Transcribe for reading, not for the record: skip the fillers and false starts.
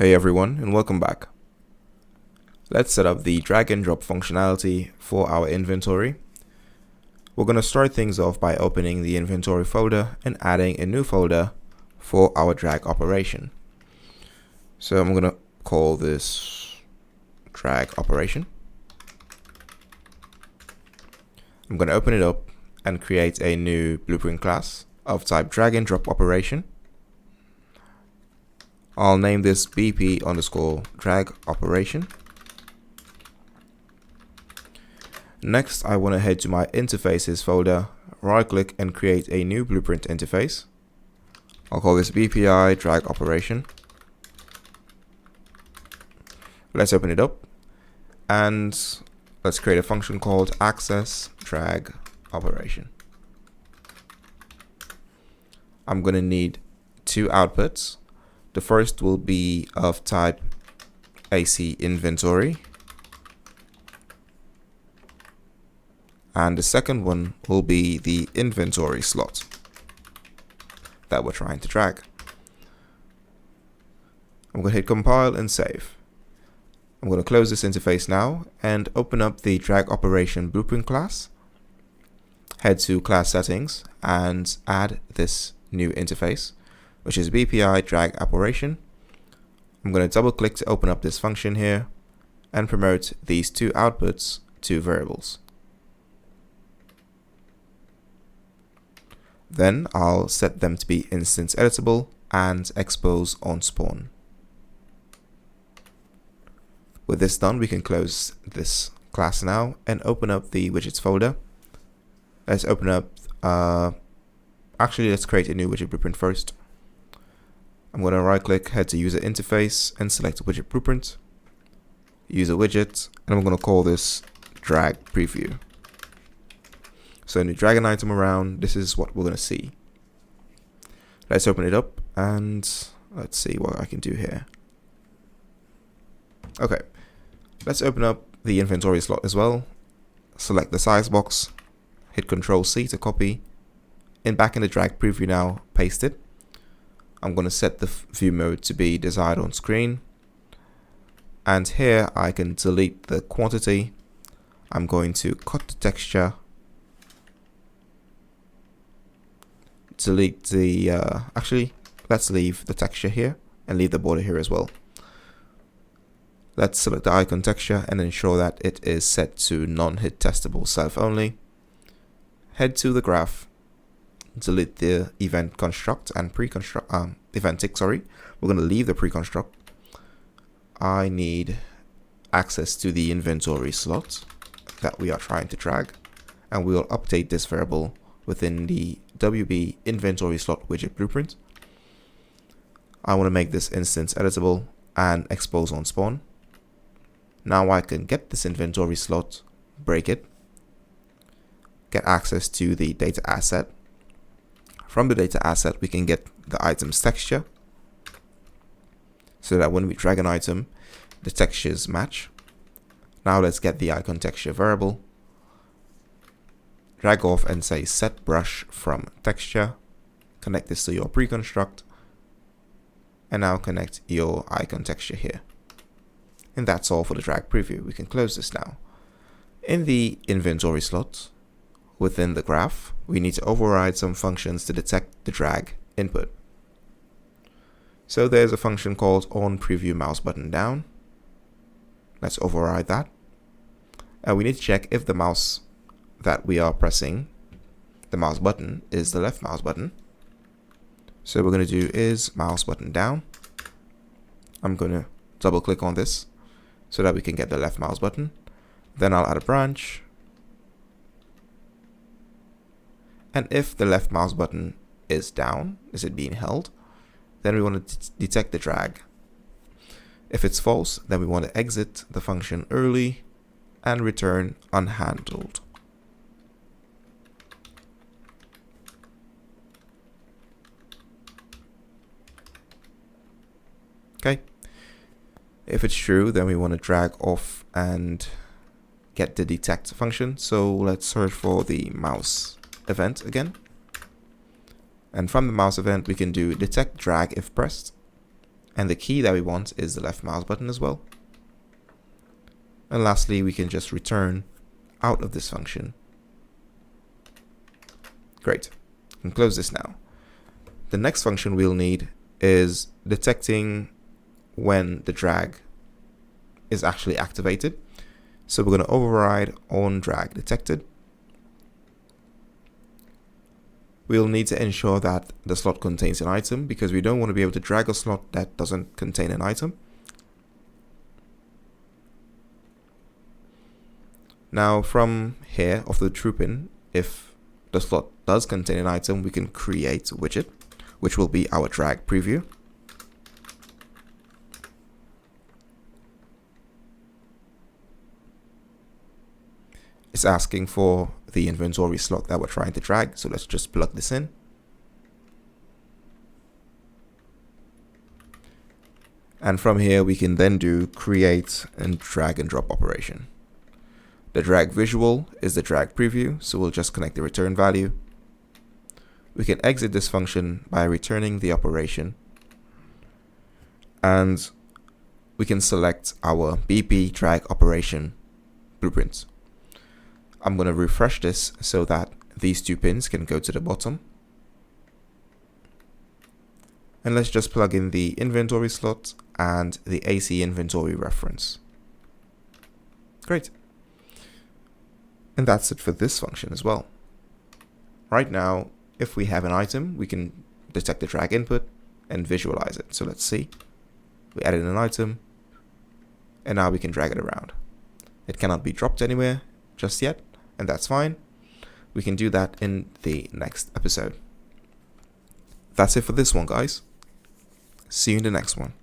Hey everyone, and welcome back. Let's set up the drag and drop functionality for our inventory. We're going to start things off by opening the inventory folder and adding a new folder for our drag operation. So I'm going to call this drag operation. I'm going to open it up and create a new blueprint class of type drag and drop operation. I'll name this BP underscore drag operation. Next, I want to head to my interfaces folder, right click and create a new blueprint interface. I'll call this BPI drag operation. Let's open it up and let's create a function called access drag operation. I'm going to need two outputs. The first will be of type AC inventory, and the second one will be the inventory slot that we're trying to drag. I'm going to hit compile and save. I'm going to close this interface now and open up the drag operation blueprint class. Head to class settings and add this new interface, which is BPI drag operation. I'm going to double click to open up this function here and promote these two outputs to variables. Then I'll set them to be instance editable and expose on spawn. With this done, we can close this class now and open up the widgets folder. Let's open up, let's create a new widget blueprint first. I'm going to right click, head to user interface and select widget blueprint, user widget, and I'm going to call this drag preview. So when you drag an item around, this is what we're going to see. Let's open it up and let's see what I can do here. Okay, let's open up the inventory slot as well. Select the size box, hit Ctrl C to copy, and back in the drag preview now, paste it. I'm going to set the view mode to be desired on screen. And here I can delete the quantity. I'm going to cut the texture. Delete the, let's leave the texture here and leave the border here as well. Let's select the icon texture and ensure that it is set to non-hit testable self only. Head to the graph. Delete the event construct and event tick, sorry. We're going to leave the pre-construct. I need access to the inventory slot that we are trying to drag, and we will update this variable within the WB inventory slot widget blueprint. I want to make this instance editable and expose on spawn. Now I can get this inventory slot, break it, get access to the data asset. From the data asset, we can get the item's texture so that when we drag an item, the textures match. Now let's get the icon texture variable. Drag off and say set brush from texture. Connect this to your pre-construct. And now connect your icon texture here. And that's all for the drag preview. We can close this now. In the inventory slot, within the graph, we need to override some functions to detect the drag input. So there's a function called onPreview mouse button down. Let's override that. And we need to check if the mouse that we are pressing, the mouse button, is the left mouse button. So what we're going to do is mouse button down. I'm going to double click on this so that we can get the left mouse button. Then I'll add a branch. And if the left mouse button is down, is it being held, then we want to detect the drag. If it's false, then we want to exit the function early and return unhandled. Okay. If it's true, then we want to drag off and get the detect function. So let's search for the mouse event again. And from the mouse event, we can do detect drag if pressed. And the key that we want is the left mouse button as well. And lastly, we can just return out of this function. Great. We can close this now. The next function we'll need is detecting when the drag is actually activated. So we're going to override on drag detected. We'll need to ensure that the slot contains an item because we don't want to be able to drag a slot that doesn't contain an item. Now from here of the true pin, if the slot does contain an item, we can create a widget, which will be our drag preview. It's asking for the inventory slot that we're trying to drag, so let's just plug this in. And from here we can then do create and drag and drop operation. The drag visual is the drag preview, so we'll just connect the return value. We can exit this function by returning the operation, and we can select our BP drag operation blueprint. I'm going to refresh this so that these two pins can go to the bottom. And let's just plug in the inventory slot and the AC inventory reference. Great. And that's it for this function as well. Right now, if we have an item, we can detect the drag input and visualize it. So let's see. We added an item, and now we can drag it around. It cannot be dropped anywhere just yet, and that's fine. We can do that in the next episode. That's it for this one, guys. See you in the next one.